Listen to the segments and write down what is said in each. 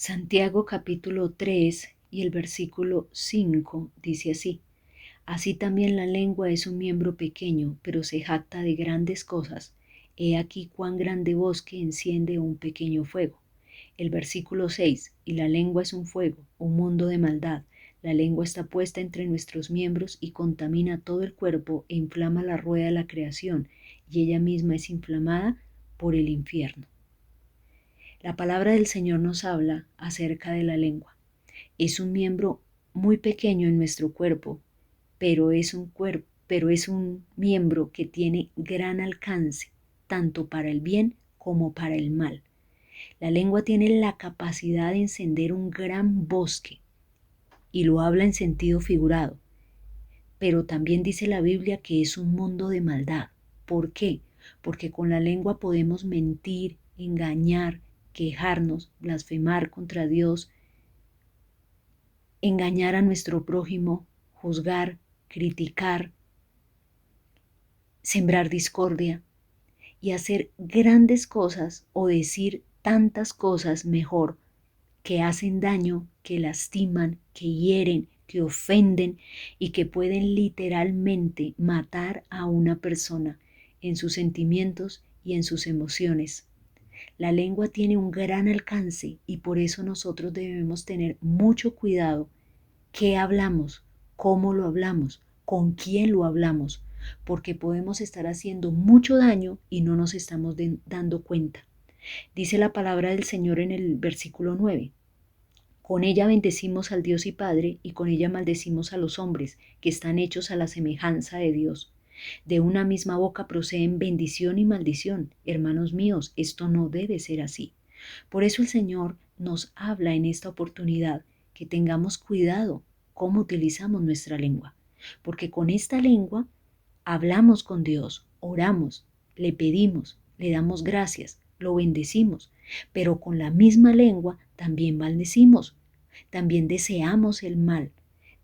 Santiago capítulo 3 y el versículo 5 dice así: Así también la lengua es un miembro pequeño, pero se jacta de grandes cosas. He aquí cuán grande bosque enciende un pequeño fuego. El versículo 6: Y la lengua es un fuego, un mundo de maldad. La lengua está puesta entre nuestros miembros y contamina todo el cuerpo e inflama la rueda de la creación, y ella misma es inflamada por el infierno. La palabra del Señor nos habla acerca de la lengua. Es un miembro muy pequeño en nuestro cuerpo, pero es un miembro que tiene gran alcance, tanto para el bien como para el mal. La lengua tiene la capacidad de encender un gran bosque, y lo habla en sentido figurado, pero también dice la Biblia que es un mundo de maldad. ¿Por qué? Porque con la lengua podemos mentir, engañar, quejarnos, blasfemar contra Dios, engañar a nuestro prójimo, juzgar, criticar, sembrar discordia y hacer grandes cosas o decir tantas cosas mejor que hacen daño, que lastiman, que hieren, que ofenden y que pueden literalmente matar a una persona en sus sentimientos y en sus emociones. La lengua tiene un gran alcance y por eso nosotros debemos tener mucho cuidado qué hablamos, cómo lo hablamos, con quién lo hablamos, porque podemos estar haciendo mucho daño y no nos estamos dando cuenta. Dice la palabra del Señor en el versículo 9: Con ella bendecimos al Dios y Padre, y con ella maldecimos a los hombres, que están hechos a la semejanza de Dios. De una misma boca proceden bendición y maldición. Hermanos míos, esto no debe ser así. Por eso el Señor nos habla en esta oportunidad que tengamos cuidado cómo utilizamos nuestra lengua, porque con esta lengua hablamos con Dios, oramos, le pedimos, le damos gracias, lo bendecimos, pero con la misma lengua también maldecimos, también deseamos el mal,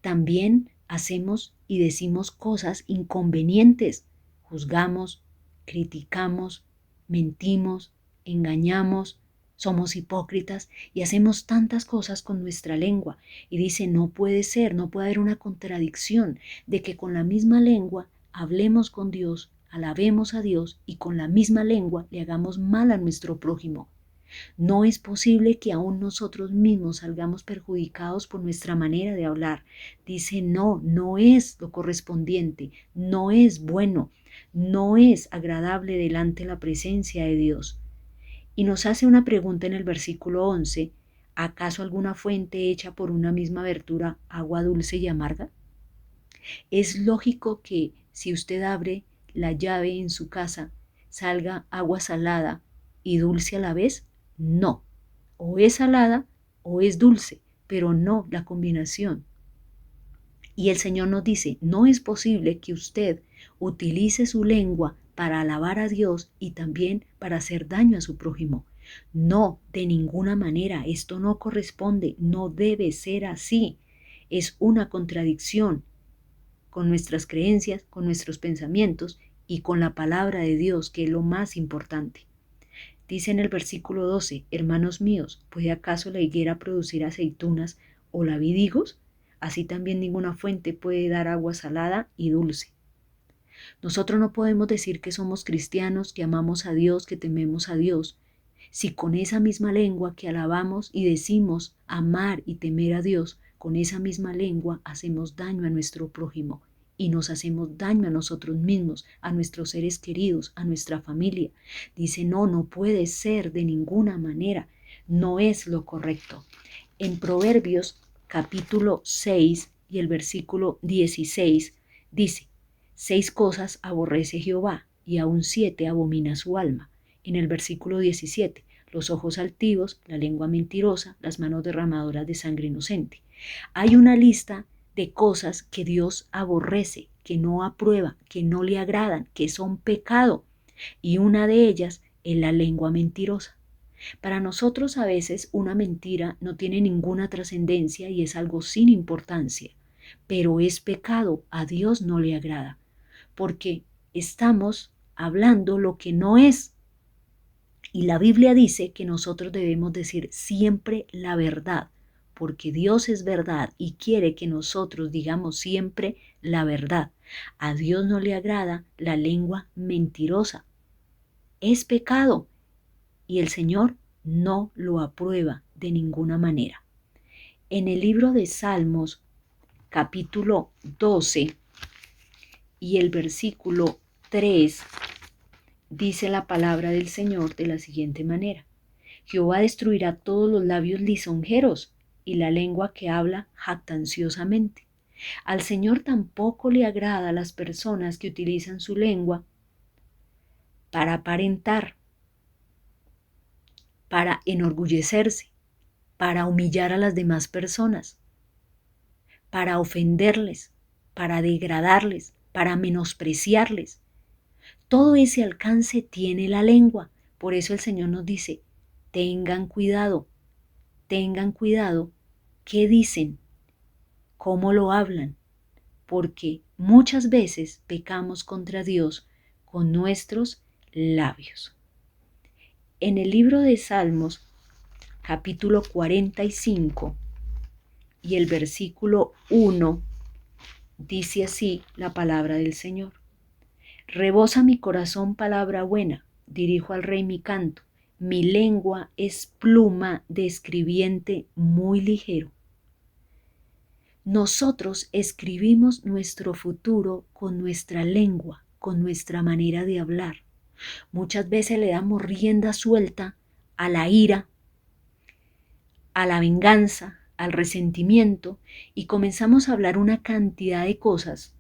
también hacemos y decimos cosas inconvenientes, juzgamos, criticamos, mentimos, engañamos, somos hipócritas y hacemos tantas cosas con nuestra lengua. Y dice, no puede ser, no puede haber una contradicción de que con la misma lengua hablemos con Dios, alabemos a Dios y con la misma lengua le hagamos mal a nuestro prójimo. No es posible que aún nosotros mismos salgamos perjudicados por nuestra manera de hablar. Dice, no, no es lo correspondiente, no es bueno, no es agradable delante de la presencia de Dios. Y nos hace una pregunta en el versículo 11, ¿acaso alguna fuente hecha por una misma abertura agua dulce y amarga? Es lógico que si usted abre la llave en su casa, salga agua salada y dulce a la vez. No, o es salada o es dulce, pero no la combinación. Y el Señor nos dice, no es posible que usted utilice su lengua para alabar a Dios y también para hacer daño a su prójimo. No, de ninguna manera, esto no corresponde, no debe ser así. Es una contradicción con nuestras creencias, con nuestros pensamientos y con la palabra de Dios, que es lo más importante. Dice en el versículo 12, hermanos míos, ¿puede acaso la higuera producir aceitunas o la vid higos? Así también ninguna fuente puede dar agua salada y dulce. Nosotros no podemos decir que somos cristianos, que amamos a Dios, que tememos a Dios, si con esa misma lengua que alabamos y decimos amar y temer a Dios, con esa misma lengua hacemos daño a nuestro prójimo y nos hacemos daño a nosotros mismos, a nuestros seres queridos, a nuestra familia. Dice, no, no puede ser de ninguna manera, no es lo correcto. En Proverbios capítulo 6 y el versículo 16 dice, 6 cosas aborrece Jehová y aún 7 abomina su alma. En el versículo 17, los ojos altivos, la lengua mentirosa, las manos derramadoras de sangre inocente. Hay una lista de cosas que Dios aborrece, que no aprueba, que no le agradan, que son pecado. Y una de ellas es la lengua mentirosa. Para nosotros a veces una mentira no tiene ninguna trascendencia y es algo sin importancia, pero es pecado, a Dios no le agrada, porque estamos hablando lo que no es Y la Biblia dice que nosotros debemos decir siempre la verdad, porque Dios es verdad y quiere que nosotros digamos siempre la verdad. A Dios no le agrada la lengua mentirosa. Es pecado y el Señor no lo aprueba de ninguna manera. En el libro de Salmos, capítulo 12 y el versículo 3, dice la palabra del Señor de la siguiente manera: Jehová destruirá todos los labios lisonjeros y la lengua que habla jactanciosamente. Al Señor tampoco le agrada a las personas que utilizan su lengua para aparentar, para enorgullecerse, para humillar a las demás personas, para ofenderles, para degradarles, para menospreciarles. Todo ese alcance tiene la lengua. Por eso el Señor nos dice, tengan cuidado qué dicen, cómo lo hablan, porque muchas veces pecamos contra Dios con nuestros labios. En el libro de Salmos, capítulo 45 y el versículo 1, dice así la palabra del Señor: Rebosa mi corazón palabra buena, dirijo al rey mi canto, mi lengua es pluma de escribiente muy ligero. Nosotros escribimos nuestro futuro con nuestra lengua, con nuestra manera de hablar. Muchas veces le damos rienda suelta a la ira, a la venganza, al resentimiento y comenzamos a hablar una cantidad de cosas.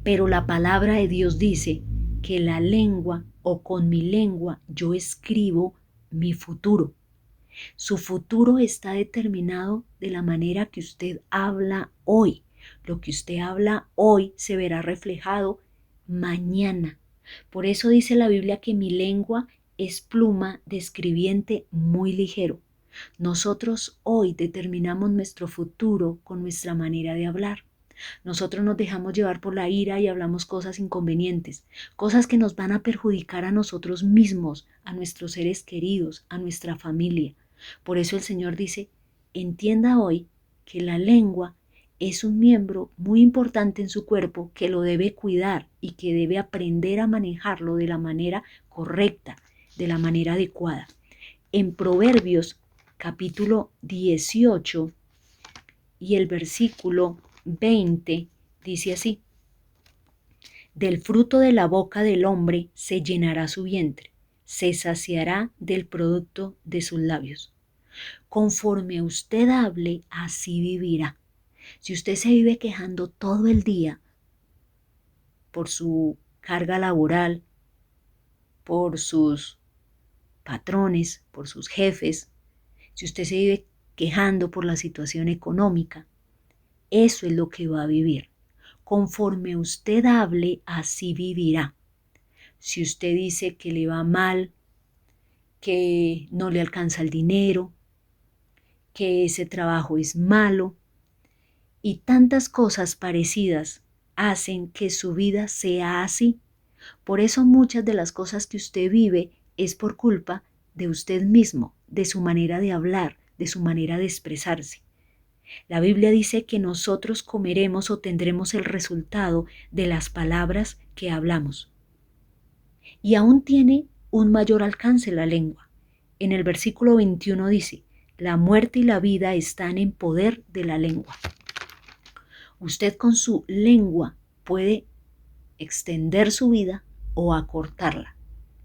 Pero la palabra de Dios dice que la lengua o con mi lengua yo escribo mi futuro. Su futuro está determinado de la manera que usted habla hoy. Lo que usted habla hoy se verá reflejado mañana. Por eso dice la Biblia que mi lengua es pluma de escribiente muy ligero. Nosotros hoy determinamos nuestro futuro con nuestra manera de hablar. Nosotros nos dejamos llevar por la ira y hablamos cosas inconvenientes, cosas que nos van a perjudicar a nosotros mismos, a nuestros seres queridos, a nuestra familia. Por eso el Señor dice, entienda hoy que la lengua es un miembro muy importante en su cuerpo que lo debe cuidar y que debe aprender a manejarlo de la manera correcta, de la manera adecuada. En Proverbios capítulo 18 y el versículo 20 dice así: Del fruto de la boca del hombre se llenará su vientre, se saciará del producto de sus labios. Conforme usted hable, así vivirá. Si usted se vive quejando todo el día por su carga laboral, por sus patrones, por sus jefes, si usted se vive quejando por la situación económica, eso es lo que va a vivir. Conforme usted hable, así vivirá. Si usted dice que le va mal, que no le alcanza el dinero, que ese trabajo es malo y tantas cosas parecidas hacen que su vida sea así. Por eso muchas de las cosas que usted vive es por culpa de usted mismo, de su manera de hablar, de su manera de expresarse. La Biblia dice que nosotros comeremos o tendremos el resultado de las palabras que hablamos. Y aún tiene un mayor alcance la lengua. En el versículo 21 dice, la muerte y la vida están en poder de la lengua. Usted con su lengua puede extender su vida o acortarla,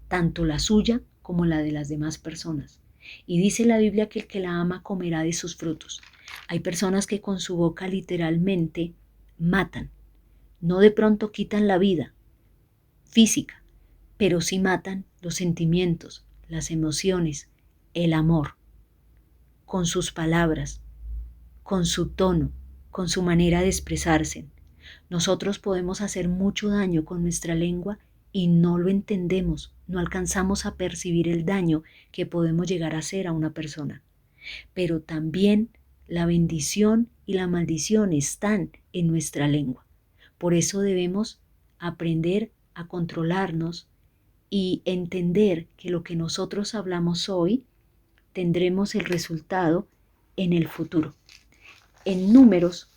tanto la suya como la de las demás personas. Y dice la Biblia que el que la ama comerá de sus frutos. Hay personas que con su boca literalmente matan. No de pronto quitan la vida física, pero sí matan los sentimientos, las emociones, el amor, con sus palabras, con su tono, con su manera de expresarse. Nosotros podemos hacer mucho daño con nuestra lengua y no lo entendemos, no alcanzamos a percibir el daño que podemos llegar a hacer a una persona. Pero también la bendición y la maldición están en nuestra lengua. Por eso debemos aprender a controlarnos y entender que lo que nosotros hablamos hoy tendremos el resultado en el futuro. En Números,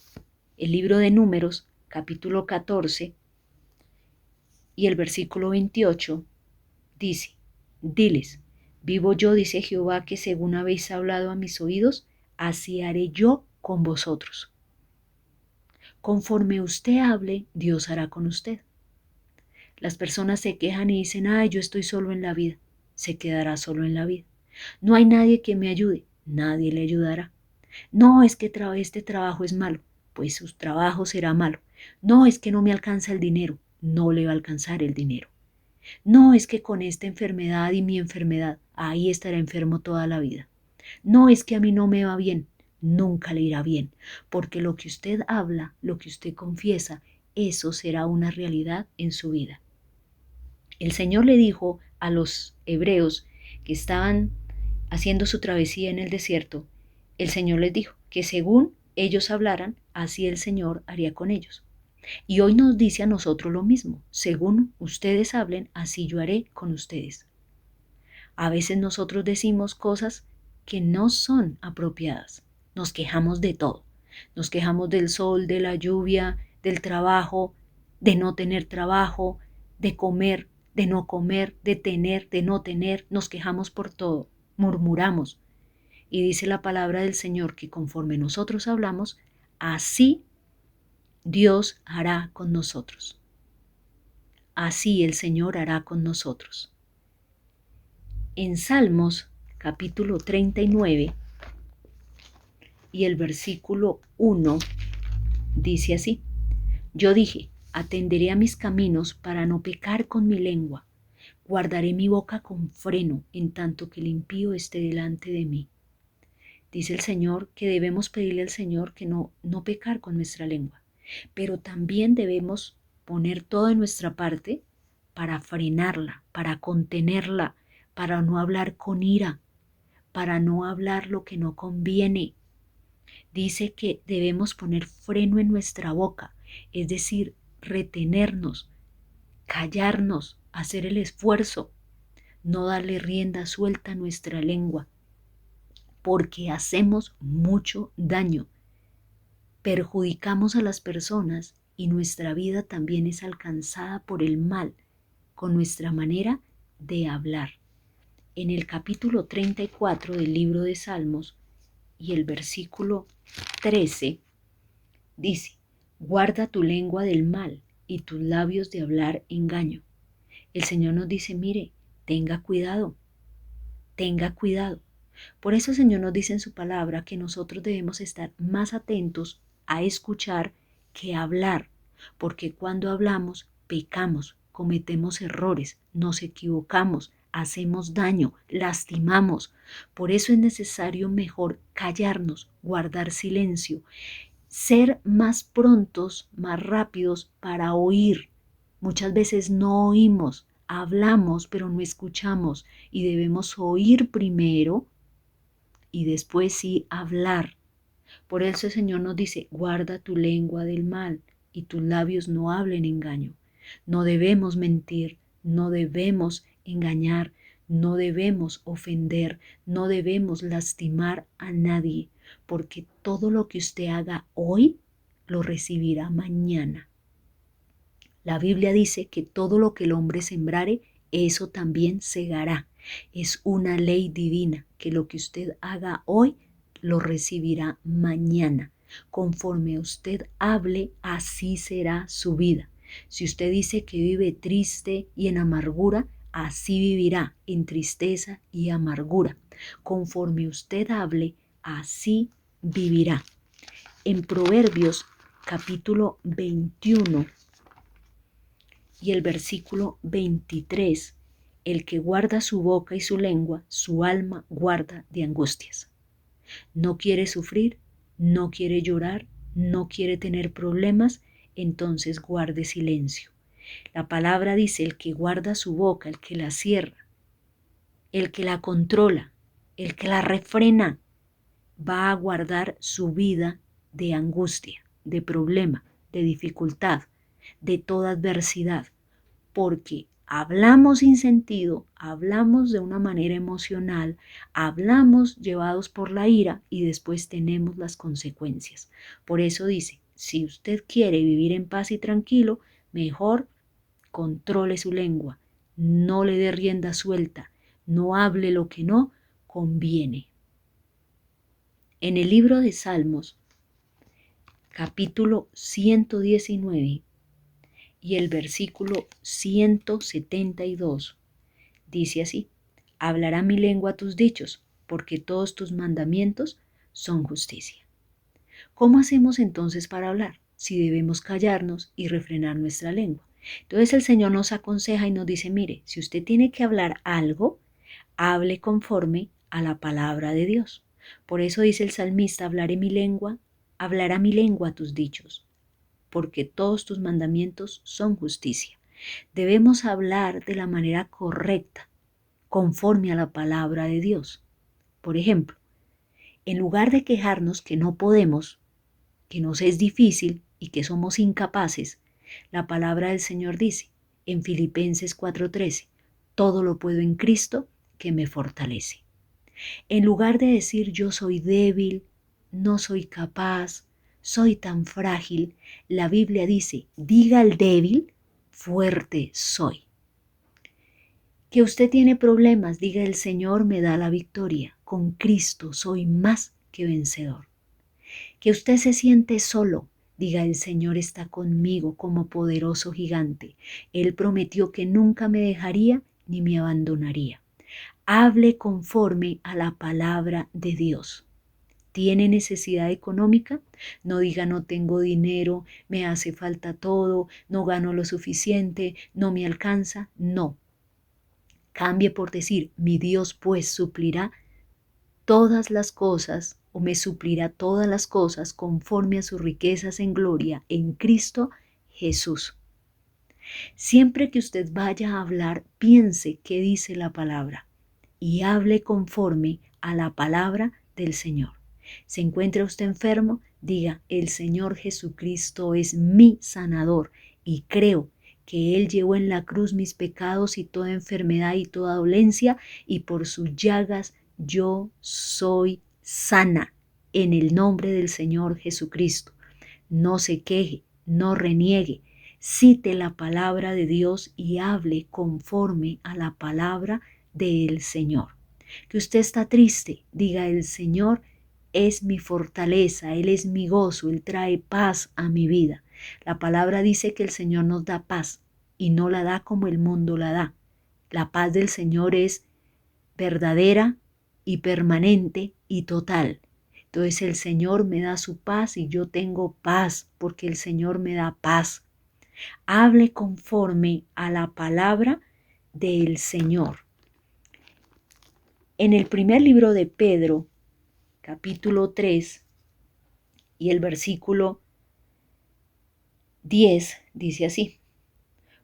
el libro de Números, capítulo 14 y el versículo 28, dice: diles, vivo yo, dice Jehová, que según habéis hablado a mis oídos, así haré yo con vosotros. Conforme usted hable, Dios hará con usted. Las personas se quejan y dicen: ay, yo estoy solo en la vida. Se quedará solo en la vida. No hay nadie que me ayude. Nadie le ayudará. No, es que este trabajo es malo. Pues su trabajo será malo. No, es que no me alcanza el dinero. No le va a alcanzar el dinero. No, es que con esta enfermedad y mi enfermedad, ahí estará enfermo toda la vida. No, es que a mí no me va bien. Nunca le irá bien. Porque lo que usted habla, lo que usted confiesa, eso será una realidad en su vida. El Señor le dijo a los hebreos que estaban haciendo su travesía en el desierto, el Señor les dijo que según ellos hablaran, así el Señor haría con ellos. Y hoy nos dice a nosotros lo mismo: según ustedes hablen, así yo haré con ustedes. A veces nosotros decimos cosas que no son apropiadas. Nos quejamos de todo. Nos quejamos del sol, de la lluvia, del trabajo, de no tener trabajo, de comer, de no comer, de tener, de no tener. Nos quejamos por todo, murmuramos. Y dice la palabra del Señor que conforme nosotros hablamos, así Dios hará con nosotros. Así el Señor hará con nosotros. En Salmos capítulo 39 y el versículo 1 dice así: yo dije, atenderé a mis caminos para no pecar con mi lengua, guardaré mi boca con freno en tanto que el impío esté delante de mí. Dice el Señor que debemos pedirle al Señor que no pecar con nuestra lengua, pero también debemos poner todo de nuestra parte para frenarla, para contenerla, para no hablar con ira, para no hablar lo que no conviene. Dice que debemos poner freno en nuestra boca, es decir, retenernos, callarnos, hacer el esfuerzo, no darle rienda suelta a nuestra lengua, porque hacemos mucho daño, perjudicamos a las personas y nuestra vida también es alcanzada por el mal con nuestra manera de hablar. En el capítulo 34 del libro de Salmos y el versículo 13 dice: guarda tu lengua del mal y tus labios de hablar engaño. El Señor nos dice: mire, tenga cuidado, tenga cuidado. Por eso el Señor nos dice en su palabra que nosotros debemos estar más atentos a escuchar que a hablar, porque cuando hablamos pecamos, cometemos errores, nos equivocamos, hacemos daño, lastimamos. Por eso es necesario mejor callarnos, guardar silencio, ser más prontos, más rápidos para oír. Muchas veces no oímos, hablamos pero no escuchamos y debemos oír primero y después sí hablar. Por eso el Señor nos dice: guarda tu lengua del mal y tus labios no hablen engaño. No debemos mentir, no debemos engañar, no debemos ofender, no debemos lastimar a nadie, porque todo lo que usted haga hoy lo recibirá mañana. La Biblia dice que todo lo que el hombre sembrare, eso también segará. Es una ley divina que lo que usted haga hoy lo recibirá mañana. Conforme usted hable, así será su vida. Si usted dice que vive triste y en amargura, así vivirá en tristeza y amargura. Conforme usted hable, así vivirá. En Proverbios capítulo 21 y el versículo 23, el que guarda su boca y su lengua, su alma guarda de angustias. No quiere sufrir, no quiere llorar, no quiere tener problemas, entonces guarde silencio. La palabra dice: el que guarda su boca, el que la cierra, el que la controla, el que la refrena, va a guardar su vida de angustia, de problema, de dificultad, de toda adversidad, porque hablamos sin sentido, hablamos de una manera emocional, hablamos llevados por la ira y después tenemos las consecuencias. Por eso dice, si usted quiere vivir en paz y tranquilo, mejor controle su lengua, no le dé rienda suelta, no hable lo que no conviene. En el libro de Salmos, capítulo 119 y el versículo 172, dice así: hablará mi lengua tus dichos, porque todos tus mandamientos son justicia. ¿Cómo hacemos entonces para hablar? Si debemos callarnos y refrenar nuestra lengua. Entonces el Señor nos aconseja y nos dice, mire, si usted tiene que hablar algo, hable conforme a la palabra de Dios. Por eso dice el salmista, hablará mi lengua tus dichos, porque todos tus mandamientos son justicia. Debemos hablar de la manera correcta, conforme a la palabra de Dios. Por ejemplo, en lugar de quejarnos que no podemos, que nos es difícil y que somos incapaces, la palabra del Señor dice en Filipenses 4:13, todo lo puedo en Cristo que me fortalece. En lugar de decir yo soy débil, no soy capaz, soy tan frágil, la Biblia dice, diga al débil, fuerte soy. Que usted tiene problemas, diga el Señor me da la victoria, con Cristo soy más que vencedor. Que usted se siente solo, diga el Señor está conmigo como poderoso gigante. Él prometió que nunca me dejaría ni me abandonaría. Hable conforme a la palabra de Dios. ¿Tiene necesidad económica? No diga no tengo dinero, me hace falta todo, no gano lo suficiente, no me alcanza. No. Cambie por decir, mi Dios pues suplirá todas las cosas o me suplirá todas las cosas conforme a sus riquezas en gloria en Cristo Jesús. Siempre que usted vaya a hablar, piense qué dice la palabra y hable conforme a la palabra del Señor. ¿Se encuentra usted enfermo? Diga, el Señor Jesucristo es mi sanador y creo que Él llevó en la cruz mis pecados y toda enfermedad y toda dolencia y por sus llagas yo soy sana en el nombre del Señor Jesucristo. No se queje, no reniegue, cite la palabra de Dios y hable conforme a la palabra del Señor. Que usted está triste, diga el Señor es mi fortaleza, Él es mi gozo, Él trae paz a mi vida. La palabra dice que el Señor nos da paz y no la da como el mundo la da. La paz del Señor es verdadera y permanente y total. Entonces el Señor me da su paz y yo tengo paz porque el Señor me da paz. Hable conforme a la palabra del Señor. En el primer libro de Pedro, capítulo 3 y el versículo 10 dice así,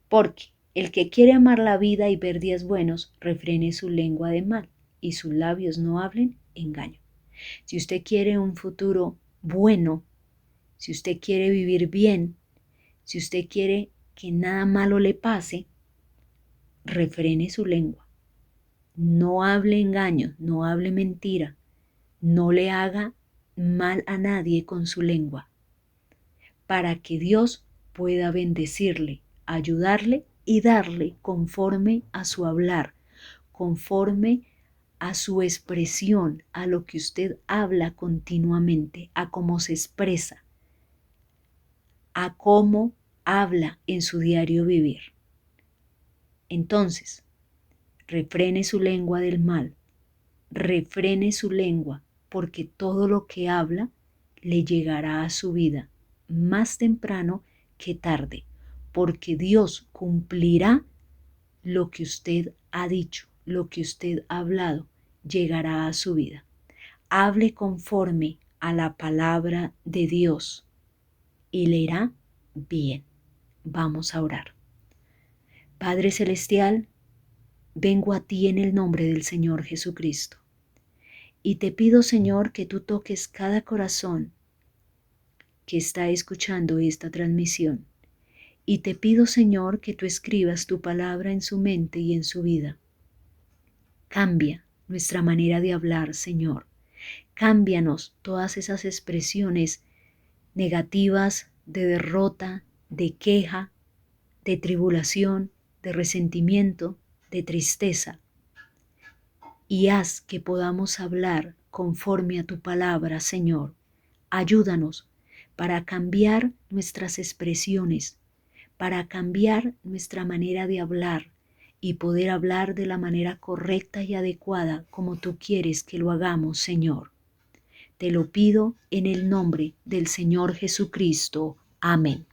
porque el que quiere amar la vida y ver días buenos, refrene su lengua de mal y sus labios no hablen engaño. Si usted quiere un futuro bueno, si usted quiere vivir bien, si usted quiere que nada malo le pase, refrene su lengua. No hable engaño, no hable mentira, no le haga mal a nadie con su lengua, para que Dios pueda bendecirle, ayudarle y darle conforme a su hablar, conforme a su expresión, a lo que usted habla continuamente, a cómo se expresa, a cómo habla en su diario vivir. Entonces, refrene su lengua del mal, refrene su lengua, porque todo lo que habla le llegará a su vida más temprano que tarde, porque Dios cumplirá lo que usted ha dicho, lo que usted ha hablado, llegará a su vida. Hable conforme a la palabra de Dios y le irá bien. Vamos a orar. Padre Celestial, vengo a ti en el nombre del Señor Jesucristo y te pido, Señor, que tú toques cada corazón que está escuchando esta transmisión Y te pido, Señor, que tú escribas tu palabra en su mente y en su vida. Cambia nuestra manera de hablar, Señor. Cámbianos todas esas expresiones negativas de derrota, de queja, de tribulación, de resentimiento, de tristeza, y haz que podamos hablar conforme a tu palabra, Señor. Ayúdanos para cambiar nuestras expresiones, para cambiar nuestra manera de hablar y poder hablar de la manera correcta y adecuada como tú quieres que lo hagamos, Señor. Te lo pido en el nombre del Señor Jesucristo. Amén.